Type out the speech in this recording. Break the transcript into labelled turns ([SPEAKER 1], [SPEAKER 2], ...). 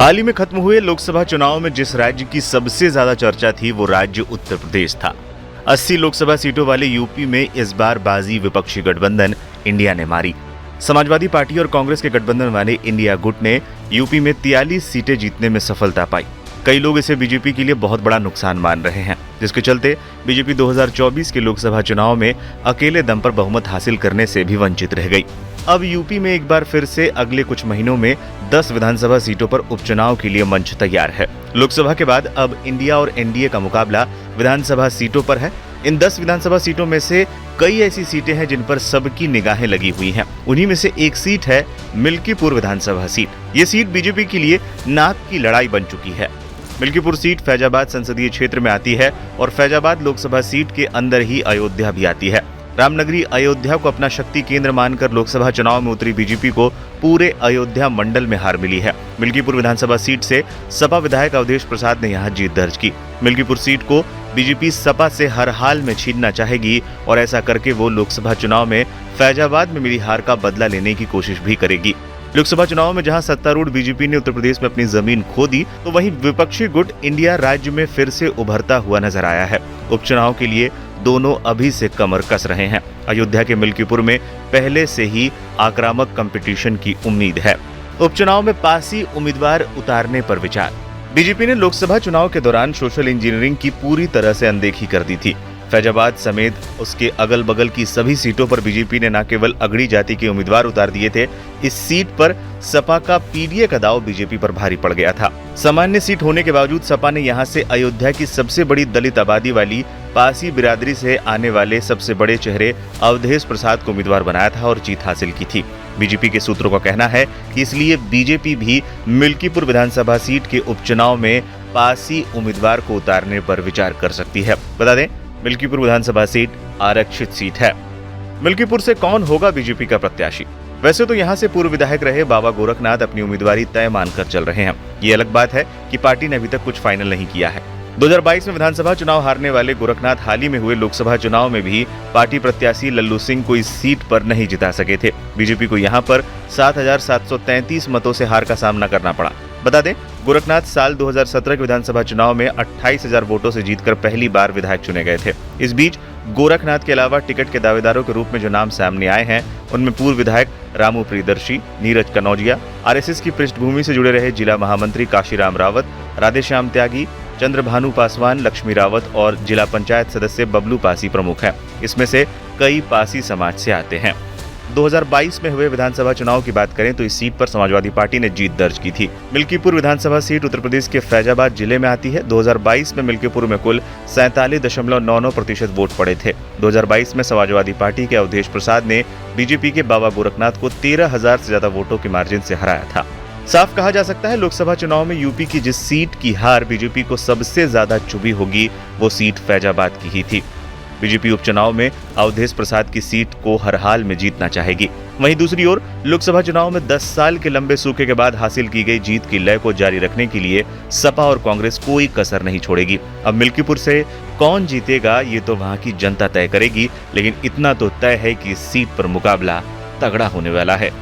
[SPEAKER 1] हाल ही में खत्म हुए लोकसभा चुनाव में जिस राज्य की सबसे ज्यादा चर्चा थी वो राज्य उत्तर प्रदेश था। 80 लोकसभा सीटों वाले यूपी में इस बार बाजी विपक्षी गठबंधन इंडिया ने मारी। समाजवादी पार्टी और कांग्रेस के गठबंधन वाले इंडिया गुट ने यूपी में 43 सीटें जीतने में सफलता पाई। कई लोग इसे बीजेपी के लिए बहुत बड़ा नुकसान मान रहे हैं, जिसके चलते बीजेपी 2024 के लोकसभा चुनाव में अकेले दम पर बहुमत हासिल करने से भी वंचित रह गई। अब यूपी में एक बार फिर से अगले कुछ महीनों में 10 विधानसभा सीटों पर उपचुनाव के लिए मंच तैयार है। लोकसभा के बाद अब इंडिया और एनडीए का मुकाबला विधानसभा सीटों पर है। इन 10 विधानसभा सीटों में से कई ऐसी सीटें हैं जिन पर सबकी निगाहें लगी हुई हैं। उन्हीं में से एक सीट है मिल्कीपुर विधानसभा सीट। ये सीट बीजेपी के लिए नाक की लड़ाई बन चुकी है। मिल्कीपुर सीट फैजाबाद संसदीय क्षेत्र में आती है और फैजाबाद लोकसभा सीट के अंदर ही अयोध्या भी आती है। रामनगरी अयोध्या को अपना शक्ति केंद्र मानकर लोकसभा चुनाव में उतरी बीजेपी को पूरे अयोध्या मंडल में हार मिली है। मिल्कीपुर विधानसभा सीट से सपा विधायक अवधेश प्रसाद ने यहां जीत दर्ज की। मिल्कीपुर सीट को बीजेपी सपा से हर हाल में छीनना चाहेगी और ऐसा करके वो लोकसभा चुनाव में फैजाबाद में मिली हार का बदला लेने की कोशिश भी करेगी। लोकसभा चुनाव में जहां सत्तारूढ़ बीजेपी ने उत्तर प्रदेश में अपनी जमीन खो दी, तो वहीं विपक्षी गुट इंडिया राज्य में फिर से उभरता हुआ नजर आया है। उपचुनाव के लिए दोनों अभी से कमर कस रहे हैं। अयोध्या के मिल्कीपुर में पहले से ही आक्रामक कंपटीशन की उम्मीद है। उपचुनाव में पासी उम्मीदवार उतारने पर विचार। बीजेपी ने लोकसभा चुनाव के दौरान सोशल इंजीनियरिंग की पूरी तरह से अनदेखी कर दी थी। फैजाबाद समेत उसके अगल बगल की सभी सीटों पर बीजेपी ने न केवल अगड़ी जाति के उम्मीदवार उतार दिए थे, इस सीट पर सपा का पीडीए का दाव बीजेपी पर भारी पड़ गया था। सामान्य सीट होने के बावजूद सपा ने यहां से अयोध्या की सबसे बड़ी दलित आबादी वाली पासी बिरादरी से आने वाले सबसे बड़े चेहरे अवधेश प्रसाद को उम्मीदवार बनाया था और जीत हासिल की थी। बीजेपी के सूत्रों का कहना है कि इसलिए बीजेपी भी मिल्कीपुर विधानसभा सीट के उपचुनाव में पासी उम्मीदवार को उतारने पर विचार कर सकती है। बता दें, मिल्कीपुर विधानसभा सीट आरक्षित सीट है। मिल्कीपुर से कौन होगा बीजेपी का प्रत्याशी? वैसे तो यहां से पूर्व विधायक रहे बाबा गोरखनाथ अपनी उम्मीदवारी तय मानकर चल रहे हैं। ये अलग बात है कि पार्टी ने अभी तक कुछ फाइनल नहीं किया है। 2022 में विधानसभा चुनाव हारने वाले गोरखनाथ हाल ही में हुए लोकसभा चुनाव में भी पार्टी प्रत्याशी लल्लू सिंह को इस सीट पर नहीं जिता सके थे। बीजेपी को यहां पर 7,733 मतों से हार का सामना करना पड़ा। बता दें, गोरखनाथ साल 2017 के विधानसभा चुनाव में 28,000 वोटों से जीतकर पहली बार विधायक चुने गए थे। इस बीच गोरखनाथ के अलावा टिकट के दावेदारों के रूप में जो नाम सामने आए हैं, उनमें पूर्व विधायक रामू प्रियदर्शी, नीरज कनौजिया, आरएसएस की पृष्ठभूमि से जुड़े रहे जिला महामंत्री काशीराम रावत, राधेश्याम त्यागी, चंद्रभानु पासवान, लक्ष्मी रावत और जिला पंचायत सदस्य बबलू पासी प्रमुख हैं। इसमें से कई पासी समाज से आते हैं। 2022 में हुए विधानसभा चुनाव की बात करें तो इस सीट पर समाजवादी पार्टी ने जीत दर्ज की थी। मिल्कीपुर विधानसभा सीट उत्तर प्रदेश के फैजाबाद जिले में आती है। 2022 में मिल्कीपुर में कुल 47.99% वोट पड़े थे। 2022 में समाजवादी पार्टी के अवधेश प्रसाद ने बीजेपी के बाबा गोरखनाथ को 13,000 से ज्यादा वोटों की मार्जिन से हराया था। साफ कहा जा सकता है, लोकसभा चुनाव में यूपी की जिस सीट की हार बीजेपी को सबसे ज्यादा चुभी होगी, वो सीट फैजाबाद की ही थी। बीजेपी उपचुनाव में अवधेश प्रसाद की सीट को हर हाल में जीतना चाहेगी। वहीं दूसरी ओर लोकसभा चुनाव में 10 साल के लंबे सूखे के बाद हासिल की गई जीत की लय को जारी रखने के लिए सपा और कांग्रेस कोई कसर नहीं छोड़ेगी। अब मिल्कीपुर से कौन जीतेगा ये तो वहां की जनता तय करेगी, लेकिन इतना तो तय है कि इस सीट पर मुकाबला तगड़ा होने वाला है।